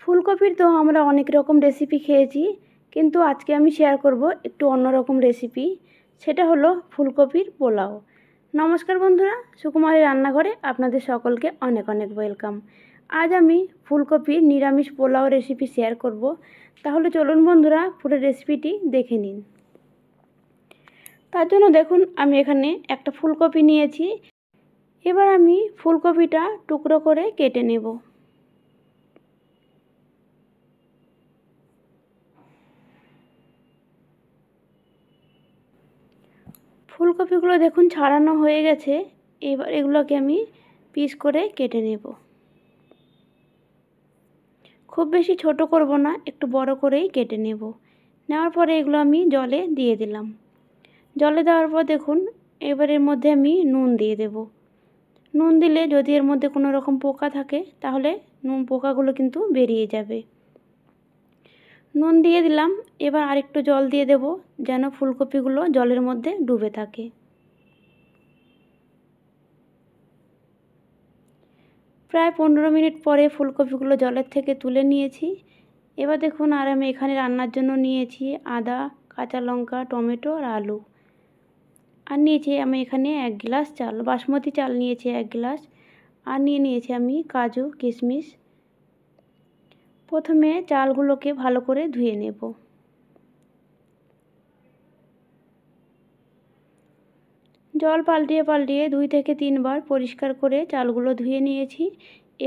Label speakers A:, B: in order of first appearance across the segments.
A: ফুলকপির তো আমরা অনেক রকম রেসিপি খেয়েছি, কিন্তু আজকে আমি শেয়ার করব একটু অন্যরকম রেসিপি। সেটা হলো ফুলকপির পোলাও। নমস্কার বন্ধুরা, সুকুমারের রান্নাঘরে আপনাদের সকলকে অনেক অনেক ওয়েলকাম। আজ আমি ফুলকপির নিরামিষ পোলাও রেসিপি শেয়ার করব। তাহলে চলুন বন্ধুরা, পুরো রেসিপিটি দেখে নিন। তার জন্য দেখুন, আমি এখানে একটা ফুলকপি নিয়েছি। এবার আমি ফুলকপিটা টুকরো করে কেটে নেব। ফুলকপিগুলো দেখুন ছাড়ানো হয়ে গেছে। এবার এগুলোকে আমি পিস করে কেটে নেব। খুব বেশি ছোট করব না, একটু বড় করেই কেটে নেব। নেওয়ার পরে এগুলো আমি জলে দিয়ে দিলাম। জলে দেওয়ার পর দেখুন, এবার এর মধ্যে আমি নুন দিয়ে দেব। নুন দিলে যদি এর মধ্যে কোনো রকম পোকা থাকে তাহলে পোকাগুলো কিন্তু বেরিয়ে যাবে। নুন দিয়ে দিলাম। এবার আরেকটু জল দিয়ে দেব, যেন ফুলকপিগুলো জলের মধ্যে ডুবে থাকে। প্রায় 15 মিনিট পরে ফুলকপিগুলো জলের থেকে তুলে নিয়েছি। এবার দেখুন, আর আমি এখানে রান্নার জন্য নিয়েছি আদা, কাঁচা লঙ্কা, টমেটো আর আলু। আর নিয়েছি আমি এখানে 1 গ্লাস চাল, বাসমতি চাল নিয়েছি 1 গ্লাস। আর নিয়েছি আমি কাজু, কিশমিশ। প্রথমে চালগুলোকে ভালো করে ধুয়ে নেব। জল পাল্টিয়ে পাল্টিয়ে 2 থেকে 3 বার পরিষ্কার করে চালগুলো ধুয়ে নিয়েছি।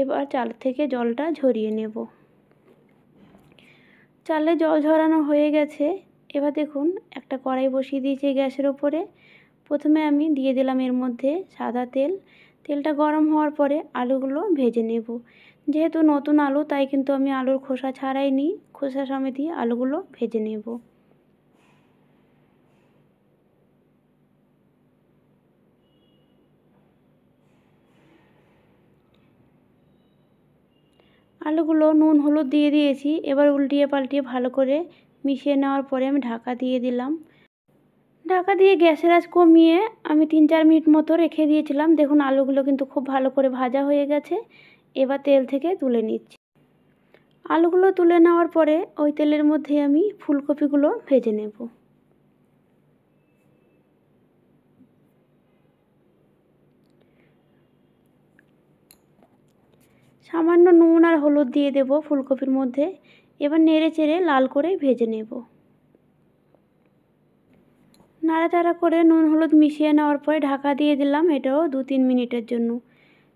A: এবার চাল থেকে জলটা ঝরিয়ে নেব। চালে জল ঝরানো হয়ে গেছে। এবার দেখুন, একটা কড়াই বসিয়ে দিয়েছি গ্যাসের ওপরে। প্রথমে আমি দিয়ে দিলাম এর মধ্যে সাদা তেল। তেলটা গরম হওয়ার পরে আলুগুলো ভেজে নেব। যেহেতু নতুন আলু, তাই কিন্তু আমি আলুর খোসা ছাড়াইনি, খোসা সমেতই আলুগুলো ভেজে নেব। আলুগুলো নুন হলুদ দিয়ে দিয়েছি। এবার উল্টিয়ে পাল্টিয়ে ভালো করে মিশিয়ে নেওয়ার পরে আমি ঢাকা দিয়ে দিলাম। ঢাকা দিয়ে গ্যাসের আঁচ কমিয়ে আমি 3-4 মিনিট মতো রেখে দিয়েছিলাম। দেখুন, আলুগুলো কিন্তু খুব ভালো করে ভাজা হয়ে গেছে। এবার তেল থেকে তুলে নিচ্ছি। আলুগুলো তুলে নেওয়ার পরে ওই তেলের মধ্যে আমি ফুলকপিগুলো ভেজে নেব। সামান্য নুন আর হলুদ দিয়ে দেব ফুলকপির মধ্যে। এবার নেড়ে চেড়ে লাল করে ভেজে নেব। নাড়াচাড়া করে নুন হলুদ মিশিয়ে নেওয়ার পরে ঢাকা দিয়ে দিলাম, এটাও 2-3 মিনিটের জন্য।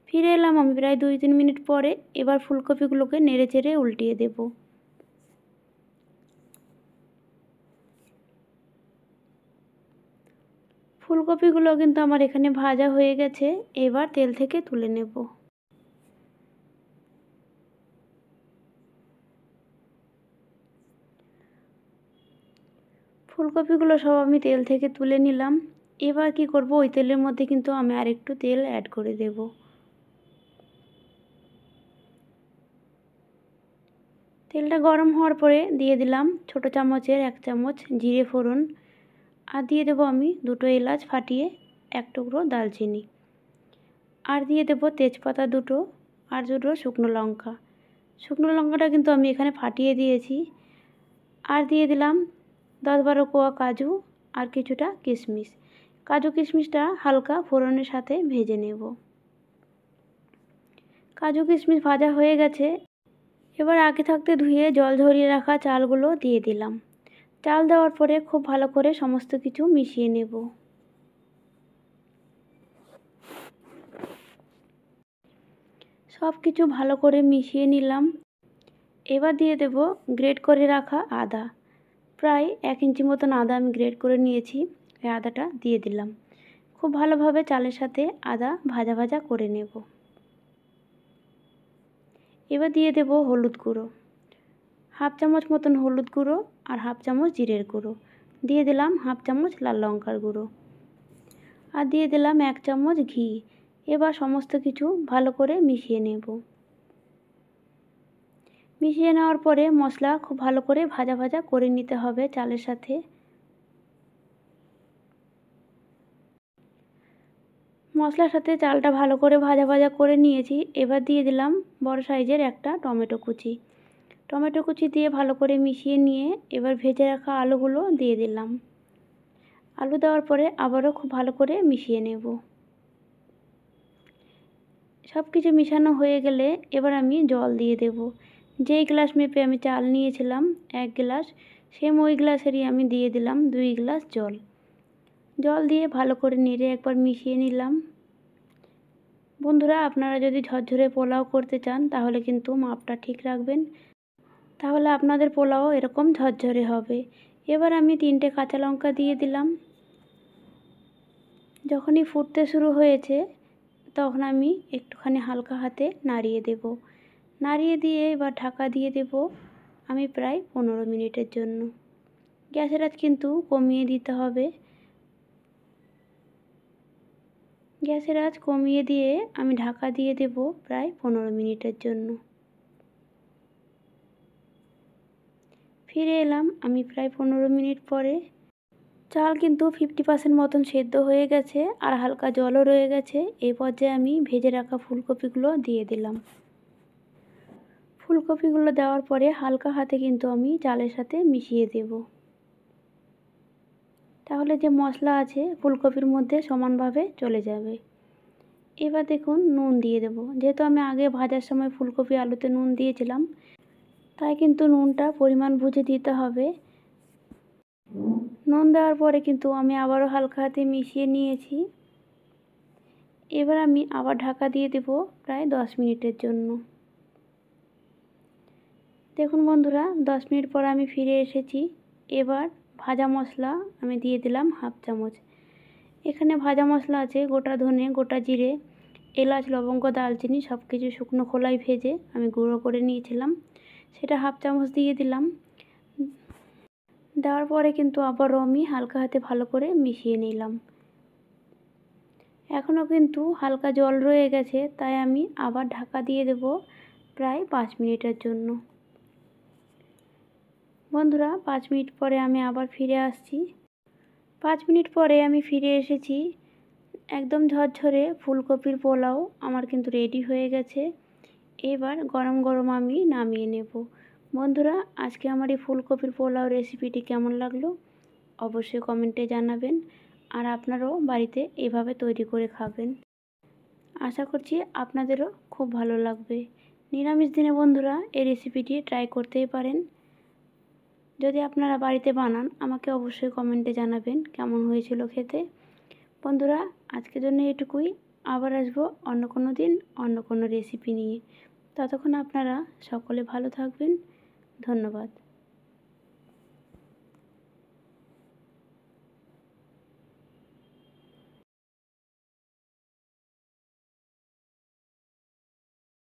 A: ফিরে এলাম আমি প্রায় 2-3 মিনিট পরে। এবার ফুলকপিগুলোকে নেড়ে চেড়ে উল্টিয়ে দেব। ফুলকপিগুলো কিন্তু আমার এখানে ভাজা হয়ে গেছে। এবার তেল থেকে তুলে নেব। ফুলকপিগুলো সব আমি তেল থেকে তুলে নিলাম। এবার কি করব, ওই তেলের মধ্যে কিন্তু আমি আরেকটু তেল অ্যাড করে দেব। তেলটা গরম হওয়ার পরে দিয়ে দিলাম ছোট চামচের 1 চামচ জিরে ফোড়ন। আর দিয়ে দেব আমি 2টো এলাচ ফাটিয়ে, 1 টুকরো দালচিনি। আর দিয়ে দেব তেজপাতা 2টো আর 2টো শুকনো লঙ্কা। শুকনো লঙ্কাটা কিন্তু আমি এখানে ফাটিয়ে দিয়েছি। আর দিয়ে দিলাম 10-12 কোয়া কাজু আর কিছুটা কিশমিশ। কাজু কিশমিশটা হালকা ফোড়নের সাথে ভেজে নেব। কাজু কিশমিশ ভাজা হয়ে গেছে। এবার আগে থাকতে ধুয়ে জল ঝরিয়ে রাখা চালগুলো দিয়ে দিলাম। চাল দেওয়ার পরে খুব ভালো করে সমস্ত কিছু মিশিয়ে নেব। সব কিছু ভালো করে মিশিয়ে নিলাম। এবার দিয়ে দেব গ্রেট করে রাখা আদা। প্রায় 1 ইঞ্চি মতন আদা আমি গ্রেট করে নিয়েছি। এই আদাটা দিয়ে দিলাম। খুব ভালোভাবে চালের সাথে আদা ভাজা ভাজা করে নেব। এবার দিয়ে দেব হলুদ গুঁড়ো, 1/2 চামচ মতন হলুদ গুঁড়ো আর 1/2 চামচ জিরের গুঁড়ো। দিয়ে দিলাম 1/2 চামচ লাল লঙ্কার গুঁড়ো। আর দিয়ে দিলাম 1 চামচ ঘি। এবার সমস্ত কিছু ভালো করে মিশিয়ে নেব। মিশিয়ে নেওয়ার পরে মশলা খুব ভালো করে ভাজা ভাজা করে নিতে হবে চালের সাথে। মশলার সাথে চালটা ভালো করে ভাজা ভাজা করে নিয়েছি। এবার দিয়ে দিলাম বড় সাইজের একটা টমেটো কুচি। টমেটো কুচি দিয়ে ভালো করে মিশিয়ে নিয়ে এবার ভেজে রাখা আলুগুলো দিয়ে দিলাম। আলু দেওয়ার পরে আবারও খুব ভালো করে মিশিয়ে নেব। সব কিছু মিশানো হয়ে গেলে এবার আমি জল দিয়ে দেব। যেই গ্লাস মেপে আমি চাল নিয়েছিলাম 1 গ্লাস, সেম ওই গ্লাসেরই আমি দিয়ে দিলাম 2 গ্লাস জল। জল দিয়ে ভালো করে নেড়ে একবার মিশিয়ে নিলাম। বন্ধুরা, আপনারা যদি ঝরঝরে পোলাও করতে চান তাহলে কিন্তু মাপটা ঠিক রাখবেন, তাহলে আপনাদের পোলাও এরকম ঝরঝরে হবে। এবার আমি 3টে কাঁচা লঙ্কা দিয়ে দিলাম। যখনই ফুটতে শুরু হয়েছে তখন আমি একটুখানি হালকা হাতে নাড়িয়ে দেব। নাড়িয়ে দিয়ে এবার ঢাকা দিয়ে দেব আমি প্রায় 15 মিনিটের জন্য। গ্যাসের আঁচ কিন্তু কমিয়ে দিতে হবে। গ্যাসের আঁচ কমিয়ে দিয়ে আমি ঢাকা দিয়ে দেব প্রায় 15 মিনিটের জন্য। ফিরে এলাম আমি প্রায় 15 মিনিট পরে। চাল কিন্তু 50% মতন সেদ্ধ হয়ে গেছে আর হালকা জলও রয়ে গেছে। এই পর্যায়ে আমি ভেজে রাখা ফুলকপিগুলো দিয়ে দিলাম। ফুলকপিগুলো দেওয়ার পরে হালকা হাতে কিন্তু আমি চালের সাথে মিশিয়ে দেব, তাহলে যে মশলা আছে ফুলকপির মধ্যে সমানভাবে চলে যাবে। এবার দেখুন নুন দিয়ে দেব। যেহেতু আমি আগে ভাজার সময় ফুলকপি আলুতে নুন দিয়েছিলাম, তাই কিন্তু নুনটা পরিমাণ বুঝে দিতে হবে। নুন দেওয়ার পরে কিন্তু আমি আবারও হালকা হাতে মিশিয়ে নিয়েছি। এবার আমি আবার ঢাকা দিয়ে দেব প্রায় 10 মিনিটের জন্য। দেখুন বন্ধুরা, 10 মিনিট পর আমি ফিরে এসেছি। এবার ভাজা মশলা আমি দিয়ে দিলাম 1/2 চামচ। এখানে ভাজা মশলা আছে গোটা ধনে, গোটা জিরে, এলাচ, লবঙ্গ, দালচিনি সব কিছু শুকনো খোলায় ভেজে আমি গুঁড়ো করে নিয়েছিলাম, সেটা 1/2 চামচ দিয়ে দিলাম। দেওয়ার পরে কিন্তু আবারও আমি হালকা হাতে ভালো করে মিশিয়ে নিলাম। এখনও কিন্তু হালকা জল রয়ে গেছে, তাই আমি আবার ঢাকা দিয়ে দেব প্রায় 5 মিনিটের জন্য। বন্ধুরা, 5 মিনিট পরে আমি আবার ফিরে আসছি। 5 মিনিট পরে আমি ফিরে এসেছি। একদম ঝরঝরে ফুলকপির পোলাও আমার কিন্তু রেডি হয়ে গেছে। এবার গরম গরম আমি নামিয়ে নেব। বন্ধুরা, আজকে আমার এই ফুলকপির পোলাও রেসিপিটি কেমন লাগলো অবশ্যই কমেন্টে জানাবেন, আর আপনারাও বাড়িতে এভাবে তৈরি করে খাবেন। আশা করছি আপনাদেরও খুব ভালো লাগবে। নিরামিষ দিনে বন্ধুরা এই রেসিপিটি ট্রাই করতেই পারেন। যদি আপনারা বাড়িতে বানান আমাকে অবশ্যই কমেন্টে জানাবেন কেমন হয়েছিল খেতে। বন্ধুরা, আজকের জন্য এটুকুই। আবার আসবো অন্য কোনো দিন অন্য কোনো রেসিপি নিয়ে। ততক্ষণ আপনারা সকলে ভালো থাকবেন। ধন্যবাদ।